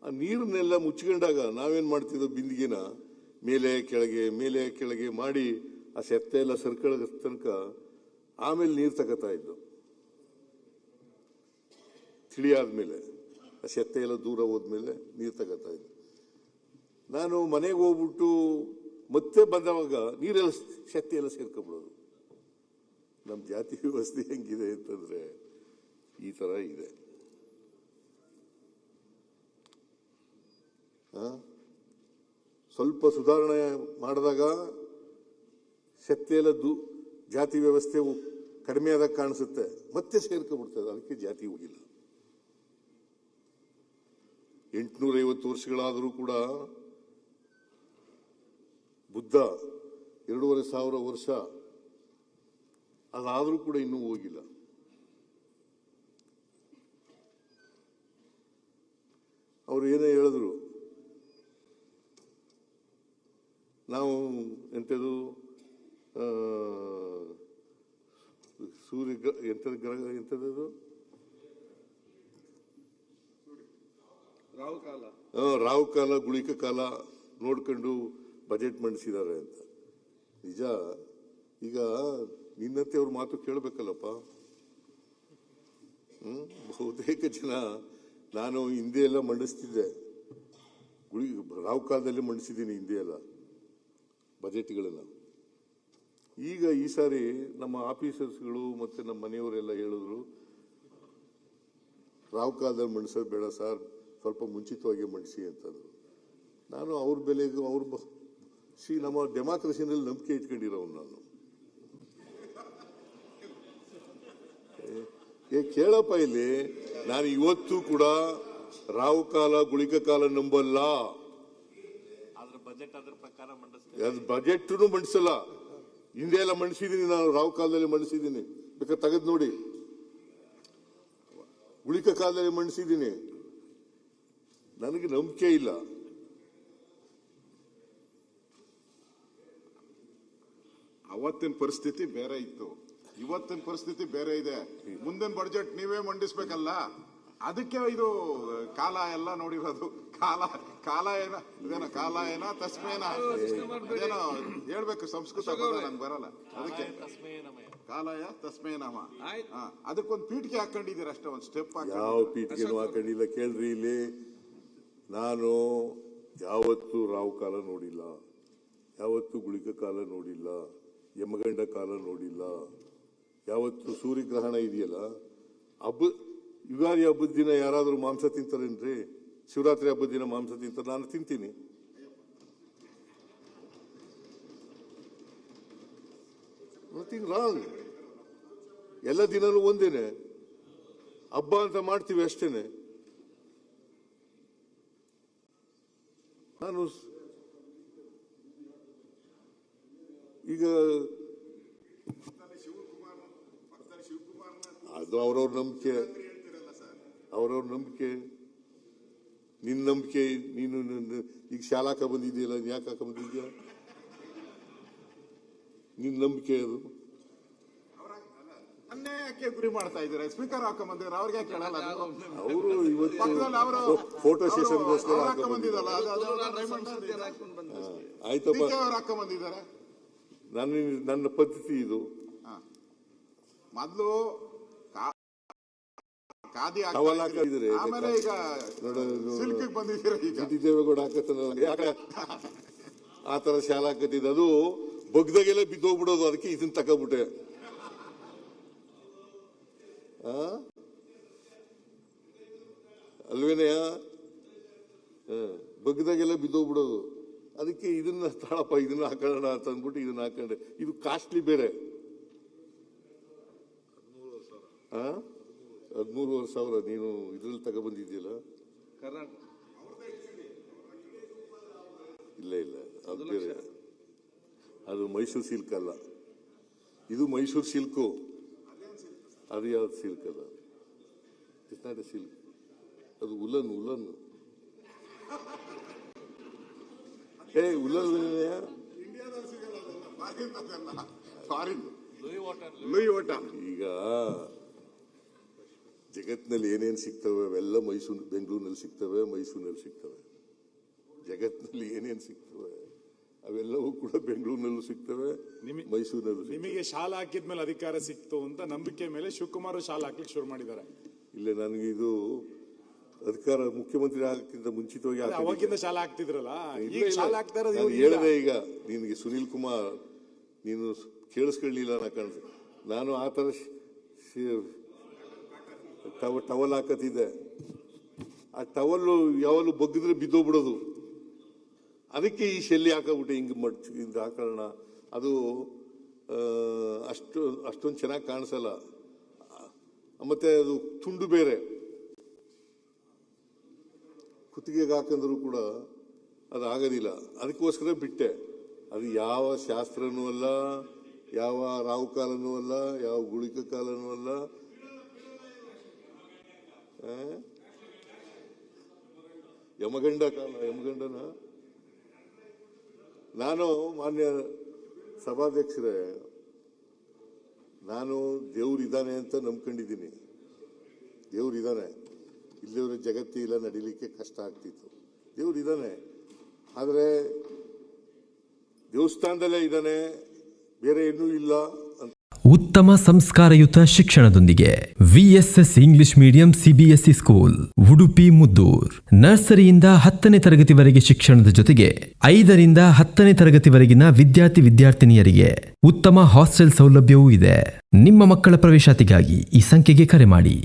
ಆ ನೀರನ್ನೆಲ್ಲ ಮುಚ್ಕೊಂಡಾಗ ನಾವೇನ್ ಮಾಡ್ತಿದ್ವು, ಬಿಂದಿಗೆನ ಮೇಲೆ ಕೆಳಗೆ ಮಾಡಿ ಆ ಸೆತ್ತೆ ಎಲ್ಲ ಸರ್ಕಳ ತನಕ ಆಮೇಲೆ ನೀರು ತಗೋತಾ ಇದ್ದು. ತಿಳಿಯಾದ್ಮೇಲೆ ಆ ಸೆತ್ತೆ ಎಲ್ಲ ದೂರ ಹೋದ್ಮೇಲೆ ನೀರು ತಗೋತಾ ಇದ್ದು. ನಾನು ಮನೆಗೆ ಹೋಗ್ಬಿಟ್ಟು ಮತ್ತೆ ಬಂದವಾಗ ನೀರೆಲ್ಲ ಸೆತ್ತೆ ಎಲ್ಲ ಸೇರ್ಕೊಂಡ್ಬಿಡೋದು. ನಮ್ಮ ಜಾತಿ ವ್ಯವಸ್ಥೆ ಹೆಂಗಿದೆ ಅಂತಂದ್ರೆ ಈ ತರ ಇದೆ. ಸ್ವಲ್ಪ ಸುಧಾರಣೆ ಮಾಡಿದಾಗ ಸೆತ್ತೆ ಎಲ್ಲ ಜಾತಿ ವ್ಯವಸ್ಥೆ ಕಡಿಮೆ ಆದಾಗ ಕಾಣಿಸುತ್ತೆ, ಮತ್ತೆ ಸೇರ್ಕೊಂಡ್ಬಿಡ್ತದೆ. ಅದಕ್ಕೆ ಜಾತಿ ಹೋಗಿಲ್ಲ. 850 ವರ್ಷಗಳಾದರೂ ಕೂಡ ಬುದ್ಧ 2500 ವರ್ಷ ಅದಾದರೂ ಕೂಡ ಇನ್ನೂ ಹೋಗಿಲ್ಲ. ಅವ್ರು ಏನೇ ಹೇಳಿದ್ರು, ನಾವು ಎಂಥದ್ದು ಸೂರ್ಯ ಎಂಥದ್ದು ಗ್ರಹ ಎಂಥದ್ದು ರಾಹು ಕಾಲ ಗುಳಿಕ ಕಾಲ ನೋಡ್ಕೊಂಡು ಬಜೆಟ್ ಮಂಡಿಸಿದ್ದಾರೆ ಅಂತ. ನಿಜ. ಈಗ ನಿನ್ನಂತೆ ಅವ್ರ ಮಾತು ಕೇಳಬೇಕಲ್ಲಪ್ಪ. ಬಹುತೇಕ ಜನ ನಾನು ಹಿಂದೆ ಎಲ್ಲ ಮಂಡಿಸ್ತಿದ್ದೆ, ರಾಹು ಕಾಲದಲ್ಲಿ ಮಂಡಿಸಿದ್ದೀನಿ ಹಿಂದೆ ಎಲ್ಲ ಬಜೆಟ್ಗಳನ್ನ. ಈಗ ಈ ಸಾರಿ ನಮ್ಮ ಆಫೀಸರ್ಸ್ಗಳು ಮತ್ತೆ ನಮ್ಮ ಮನೆಯವರೆಲ್ಲ ಹೇಳಿದ್ರು, ರಾಹು ಕಾಲದಲ್ಲಿ ಮಂಡಿಸೋದು ಬೇಡ ಸರ್, ಸ್ವಲ್ಪ ಮುಂಚಿತವಾಗಿ ಮಂಡಿಸಿ ಅಂತಂದ್ರು. ನಾನು ಅವ್ರ ಬೆಲೆಗೂ ನಮ್ಮ ಡೆಮಾಕ್ರಸಿನಲ್ಲಿ ನಂಬಿಕೆ ಇಟ್ಕೊಂಡಿರೋನು ನಾನು. ಕೇಳಪ್ಪ ಇಲ್ಲಿ, ನಾನು ಇವತ್ತು ಕೂಡ ರಾಹು ಕಾಲ ಗುಳಿಕ ಕಾಲ ನಂಬಲ್ಲ. ಬಜೆಟ್ ಮಂಡಿಸಲ್ಲ. ಹಿಂದೆ ಎಲ್ಲ ಮಂಡಿಸಿದೀನಿ ನಾನು, ರಾಹು ಕಾಲದಲ್ಲಿ ಮಂಡಿಸಿದ್ದೀನಿ, ಬೇಕಾದ್ರೆ ತೆಗೆದು ನೋಡಿ. ಗುಳಿಕ ಕಾಲದಲ್ಲಿ ಮಂಡಿಸಿದ್ದೀನಿ. ನನಗೆ ನಂಬಿಕೆ ಇಲ್ಲ. ಅವತ್ತಿನ ಪರಿಸ್ಥಿತಿ ಬೇರೆ ಇತ್ತು, ಇವತ್ತಿನ ಪರಿಸ್ಥಿತಿ ಬೇರೆ ಇದೆ. ಮುಂದಿನ ಬಜೆಟ್ ನೀವೇ ಮಂಡಿಸ್ಬೇಕಲ್ಲ, ಅದಕ್ಕೆ ಇದು ಕಾಲ ಎಲ್ಲ ನೋಡಿರೋದು. ಕಾಲ ಏನ ತಸ್ಮೇನ ಅದೇನೋ ಹೇಳ್ಬೇಕು, ಸಂಸ್ಕೃತ ನಂಗೆ ಬರಲ್ಲ. ಅದಕ್ಕೆ ಕಾಲಯ ತಸ್ಮೇ ನಮ. ಅದಕ್ಕೊಂದು ಪೀಠಿಗೆ ಹಾಕೊಂಡಿದ್ದೀರ ಅಷ್ಟೇ, ಒಂದು ಸ್ಟೆಪ್. ಯಾವ ಪೀಠಿಗೆನೂ ಹಾಕೊಂಡಿಲ್ಲ. ಕೇಳ್ರಿ ಇಲ್ಲಿ, ನಾನು ಯಾವತ್ತೂ ರಾಹು ಕಾಲ ನೋಡಿಲ್ಲ, ಯಾವತ್ತೂ ಗುಳಿಕ ಕಾಲ ನೋಡಿಲ್ಲ, ಯಮಗಂಡ ಕಾಲ ನೋಡಿಲ್ಲ. ಯಾವತ್ತು ಸೂರ್ಯಗ್ರಹಣ ಇದೆಯಲ್ಲ, ಯುಗಾದಿ ಹಬ್ಬದ ದಿನ ಯಾರಾದ್ರೂ ಮಾಂಸ ತಿಂತಾರೇನ್ರಿ? ಶಿವರಾತ್ರಿ ಹಬ್ಬದ ದಿನ ಮಾಂಸ ತಿಂತಾರೆ, ನಾನು ತಿಂತೀನಿ. Nothing wrong. ಎಲ್ಲ ದಿನನೂ ಒಂದೇನೆ, ಹಬ್ಬ ಅಂತ ಮಾಡ್ತೀವಿ ಅಷ್ಟೇನೆ. ನಾನು ಈಗ ಅದು ಅವ್ರವ್ರ ನಂಬಿಕೆ, ನಿನ್ನ ನಂಬಿಕೆ. ನೀನು ಈಗ ಶಾಲಾ ಹಾಕ ಬಂದಿದೆಯಲ್ಲ, ಯಾಕೆ ಹಾಕ ಬಂದಿದ್ಯಾ? ನಿನ್ನ ನಂಬಿಕೆ ಅದು. ಯಾಕೆ ಗುರಿ ಮಾಡ್ತಾ ಇದ್ದೀರಾ? ಸ್ಪೀಕರ್ ಹಾಕ ಬಂದಿದ್ರು, ಅವ್ರಿಗೆ ಕೇಳಲ್ಲ. ಅವರು ಇವತ್ತು ಫೋಟೋ ಸೆಷನ್ಗೋಸ್ಕರ ಹಾಕ ಬಂದಿದ್ದಲ್ಲ, ಆಯ್ತಪ್ಪ. ಹಾಕ ಬಂದಿದ್ದಾರೆ. ನನ್ನ ಪದ್ಧತಿ ಇದು. ಮೊದಲು ಖಾದಿ ಹಾಕಿದ್ರೆ ಆಮೇಲೆ ಈಗ ಸಿಲ್ಕ್ ಬಂದಿದ್ದೀರಾ. ಈಗ ದೇವೇಗೌಡ ಹಾಕತ್ತಲ್ಲ, ಆ ತರ ಶಾಲಾ ಹಾಕತ್ತಿದ್ದು, ಅದು ಬಗ್ದಾಗೆಲ್ಲ ಬಿದ್ದೋಗ್ಬಿಡೋದು. ಅದಕ್ಕೆ ಇದನ್ನ ತಗೋಬಿಟ್ಟೆ. ಅಲ್ವೇನೆಯ? ಬಗ್ದಾಗೆಲ್ಲ ಬಿದ್ದೋಗ್ಬಿಡೋದು. ಅದಕ್ಕೆ ಇದನ್ನ ತಾಳಪ್ಪ, ಇದನ್ನ ಹಾಕೋಣ ಅಂತ ಅಂದ್ಬಿಟ್ಟು ಇದನ್ನ ಹಾಕೊಂಡೆ. ಇದು ಕಾಸ್ಟ್ಲಿ ಬೇರೆ. 13,500 ನೀನು ಇದ್ರಲ್ಲಿ ತಗೊಬಂದಿದ್ಯಲ್ಲ. ಇಲ್ಲ, ಅದು ಬೇರೆ. ಅದು ಮೈಸೂರು ಸಿಲ್ಕ್ ಅಲ್ಲ, ಇದು ಮೈಸೂರು ಸಿಲ್ಕು. ಅದು ಯಾವ್ದು ಸಿಲ್ಕ್ ಅಲ್ಲ, ಇಟ್ಸ್ ನಾಟ್ ಎ ಸಿಲ್ಕ್, ಅದು ಉಲ್ಲನ್. ಉಲ್ಲನ್ ಈಗ ಜಗತ್ತಿನಲ್ಲಿ ಏನೇನು ಸಿಗ್ತವೆ ಅವೆಲ್ಲ ಬೆಂಗಳೂರಿನಲ್ಲಿ ಸಿಗ್ತವೆ, ಮೈಸೂರಿನಲ್ಲಿ ಸಿಗ್ತವೆ. ಜಗತ್ತಿನಲ್ಲಿ ಏನೇನು ಸಿಗ್ತವೆ ಅವೆಲ್ಲವೂ ಕೂಡ ಬೆಂಗಳೂರಿನಲ್ಲೂ ಸಿಗ್ತವೆ, ಮೈಸೂರಿನಲ್ಲೂ ಸಿಗ್ತವೆ. ನಿಮಗೆ ಶಾಲೆ ಹಾಕಿದ್ಮೇಲೆ ಅಧಿಕಾರ ಸಿಕ್ತು ಅಂತ ನಂಬಿಕೆ ಮೇಲೆ ಶಿವಕುಮಾರ್ ಶಾಲೆ ಹಾಕ್ಲಿಕ್ಕೆ ಶುರು ಮಾಡಿದ್ದಾರೆ. ಇಲ್ಲ, ನನಗೆ ಇದು ಅಧಿಕಾರ ಮುಖ್ಯಮಂತ್ರಿ ಆಗಕ್ಕಿಂತ ಮುಂಚಿತವಾಗಿ ಅವಾಗಿಂದ ಶಾಲೆ ಹಾಕ್ತಿದ್ರಲ್ಲ, ಈಗ ಶಾಲೆ ಹಾಕ್ತಾ ಇರೋದು ನಾನು ಹೇಳಿದೆ. ಈಗ ನಿನಗೆ ಸುನೀಲ್ ಕುಮಾರ್ ನೀನು ಕೇಳಿಸ್ಕೊಳ್ಳಿಲ್ಲ ನಾ ಕಾಣಿಸ್. ನಾನು ಆ ಥರ ಟವಲ್ ಹಾಕತ್ತಿದ್ದೆ. ಆ ಟವಲ್ಲು ಯಾವಾಗಲೂ ಬಗ್ಗಿದ್ರೆ ಬಿದ್ದೋಗ್ಬಿಡೋದು. ಅದಕ್ಕೆ ಈ ಶೆಲ್ಲಿ ಹಾಕಬಿಟ್ಟೆ, ಹಿಂಗೆ ಹಾಕೋಣ. ಅದು ಅಷ್ಟೊಂದು ಚೆನ್ನಾಗಿ ಕಾಣಿಸಲ್ಲ. ಮತ್ತೆ ಅದು ತುಂಡು ಬೇರೆ, ಕುತ್ತಿಗೆಗೆ ಹಾಕಂದ್ರೂ ಕೂಡ ಅದು ಆಗೋದಿಲ್ಲ. ಅದಕ್ಕೋಸ್ಕರ ಬಿಟ್ಟೆ. ಅದು ಯಾವ ಶಾಸ್ತ್ರನೂ ಅಲ್ಲ, ಯಾವ ರಾವು ಕಾಲನೂ ಅಲ್ಲ, ಯಾವ ಗುಳಿಕ ಕಾಲನೂ ಅಲ್ಲ. ಯಮಗಂಡ ಕಾಲ, ಯಮಗಂಡನ. ನಾನು ಮಾನ್ಯ ಸಭಾಧ್ಯಕ್ಷರೇ, ನಾನು ದೇವ್ರಿದ್ದಾನೆ ಅಂತ ನಂಬ್ಕೊಂಡಿದ್ದೀನಿ. ದೇವ್ರಿದ್ದಾನೆ, ಇಲ್ಲಿವರೆ ಜಗತ್ತಿಲ್ಲ, ನಡಿಲಿಕ್ಕೆ ಕಷ್ಟ ಆಗ್ತಿತ್ತು. ದೇವ್ರಿದ್ದಾನೆ, ಆದರೆ ದೇವಸ್ಥಾನದಲ್ಲೇ ಇದ್ದಾನೆ, ಬೇರೆ ಏನೂ ಇಲ್ಲ ಅಂತ. ಉತ್ತಮ ಸಂಸ್ಕಾರಯುತ ಶಿಕ್ಷಣದೊಂದಿಗೆ VSS English medium CBSE school Udupi Muddur. ನರ್ಸರಿಯಿಂದ 10ನೇ ತರಗತಿವರೆಗೆ ಶಿಕ್ಷಣದ ಜೊತೆಗೆ 5ರಿಂದ 10ನೇ ತರಗತಿವರೆಗಿನ ವಿದ್ಯಾರ್ಥಿನಿಯರಿಗೆ ಉತ್ತಮ ಹಾಸ್ಟೆಲ್ ಸೌಲಭ್ಯವೂ ಇದೆ. ನಿಮ್ಮ ಮಕ್ಕಳ ಪ್ರವೇಶಾತಿಗಾಗಿ ಈ ಸಂಖ್ಯೆಗೆ ಕರೆ ಮಾಡಿ.